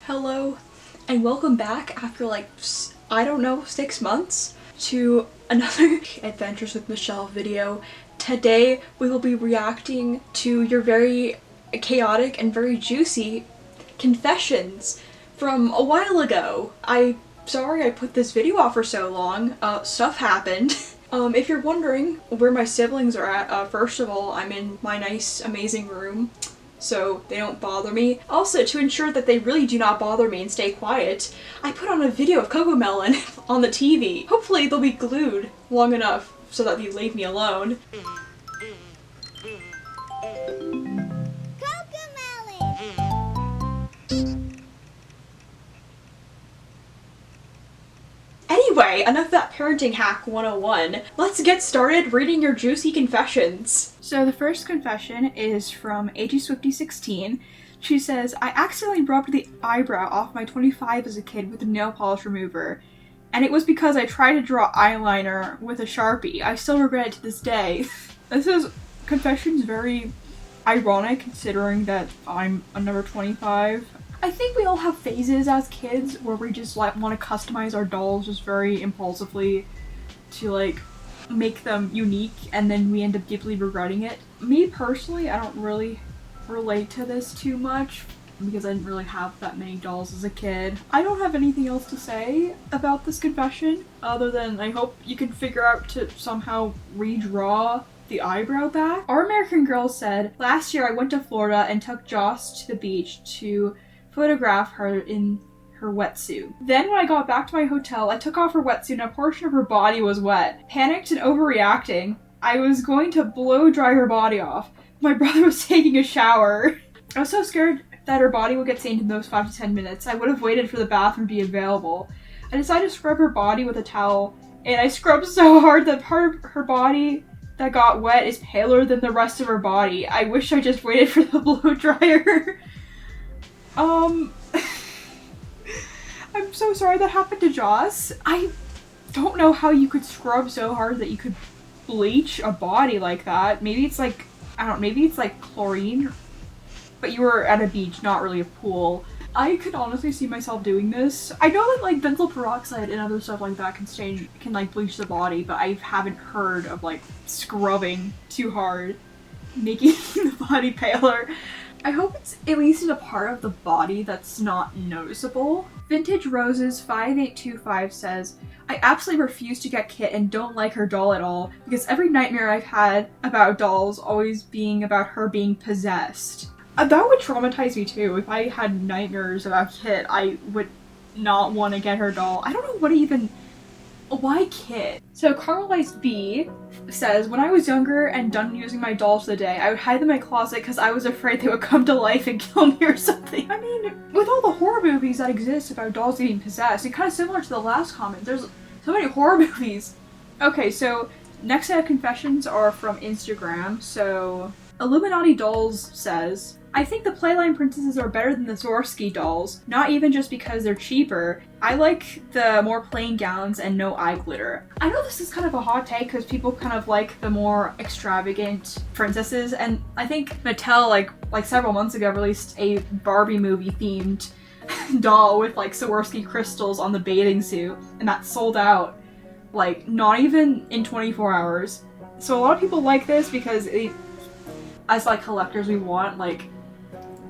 Hello and welcome back after I don't know, 6 months to another Adventures with Michelle video. Today we will be reacting to your very chaotic and very juicy confessions from a while ago. Sorry I put this video off for so long. Stuff happened. If you're wondering where my siblings are at, first of all, I'm in my nice, amazing room, so they don't bother me. Also, to ensure that they really do not bother me and stay quiet, I put on a video of Cocomelon on the TV. Hopefully they'll be glued long enough so that they leave me alone. Anyway, enough of that parenting hack 101. Let's get started reading your juicy confessions. So the first confession is from AG5016. She says, I accidentally rubbed the eyebrow off my 25 as a kid with a nail polish remover, and it was because I tried to draw eyeliner with a Sharpie. I still regret it to this day. This confession's very ironic considering that I'm a number 25. I think we all have phases as kids where we just want to customize our dolls just very impulsively to make them unique, and then we end up deeply regretting it. Me personally, I don't really relate to this too much because I didn't really have that many dolls as a kid. I don't have anything else to say about this confession other than I hope you can figure out to somehow redraw the eyebrow back. Our American Girl said, last year I went to Florida and took Joss to the beach to photograph her in her wetsuit. Then when I got back to my hotel, I took off her wetsuit and a portion of her body was wet. Panicked and overreacting, I was going to blow dry her body off. My brother was taking a shower. I was so scared that her body would get stained in those 5 to 10 minutes. I would have waited for the bathroom to be available. I decided to scrub her body with a towel, and I scrubbed so hard that part of her body that got wet is paler than the rest of her body. I wish I just waited for the blow dryer. I'm so sorry that happened to Joss. I don't know how you could scrub so hard that you could bleach a body like that. Maybe it's like, I don't know, maybe it's like chlorine, but you were at a beach, not really a pool. I could honestly see myself doing this. I know that benzoyl peroxide and other stuff like that can bleach the body, but I haven't heard of scrubbing too hard, making the body paler. I hope it's at least in a part of the body that's not noticeable. Vintage Roses 5825 says, I absolutely refuse to get Kit and don't like her doll at all because every nightmare I've had about dolls always being about her being possessed. That would traumatize me too. If I had nightmares about Kit, I would not want to get her doll. I don't know why Kit? So Carmelized B says, when I was younger and done using my dolls for the day, I would hide them in my closet because I was afraid they would come to life and kill me or something. I mean, with all the horror movies that exist about dolls getting possessed, it's kind of similar to the last comment. There's so many horror movies. Okay, so next set of confessions are from Instagram. So Illuminati Dolls says, I think the Playline princesses are better than the Swarovski dolls, not even just because they're cheaper. I like the more plain gowns and no eye glitter. I know this is kind of a hot take because people kind of like the more extravagant princesses, and I think Mattel like several months ago released a Barbie movie themed doll with Swarovski crystals on the bathing suit, and that sold out not even in 24 hours. So a lot of people like this because as collectors we want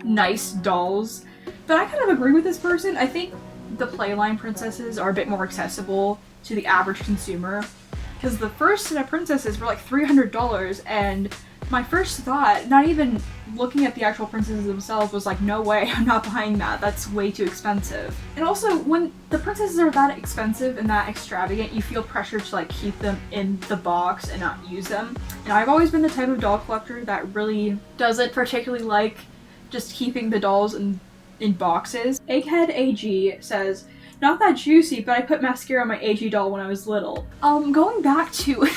nice dolls, but I kind of agree with this person. I think the Playline princesses are a bit more accessible to the average consumer because the first set of princesses were $300, and my first thought, not even looking at the actual princesses themselves, was no way, I'm not buying that. That's way too expensive. And also, when the princesses are that expensive and that extravagant, you feel pressure to keep them in the box and not use them. And I've always been the type of doll collector that really doesn't particularly like just keeping the dolls in boxes. Egghead AG says, not that juicy, but I put mascara on my AG doll when I was little. Going back to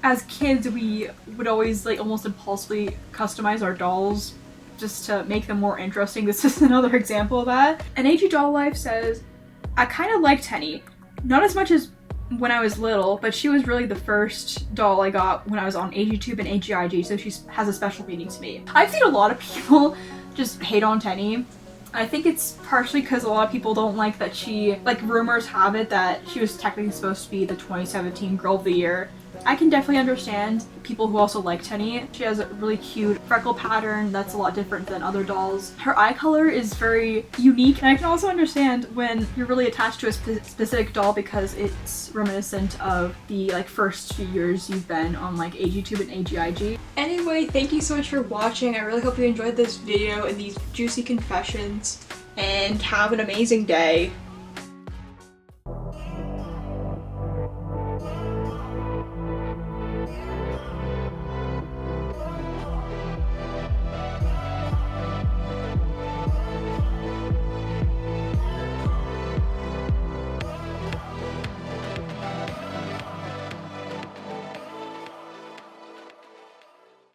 as kids, we would always almost impulsively customize our dolls just to make them more interesting. This is another example of that. And AG Doll Life says, I kind of like Tenny. Not as much as when I was little, but she was really the first doll I got when I was on agtube and AGIG, so she has a special meaning to me. I've seen a lot of people just hate on Tenny, I think it's partially because a lot of people don't like that she, like, rumors have it that she was technically supposed to be the 2017 Girl of the Year. I can definitely understand people who also like Tenny. She has a really cute freckle pattern that's a lot different than other dolls. Her eye color is very unique, and I can also understand when you're really attached to a specific doll because it's reminiscent of the like first few years you've been on like agtube and agig. Anyway, thank you so much for watching. I really hope you enjoyed this video and these juicy confessions, and have an amazing day.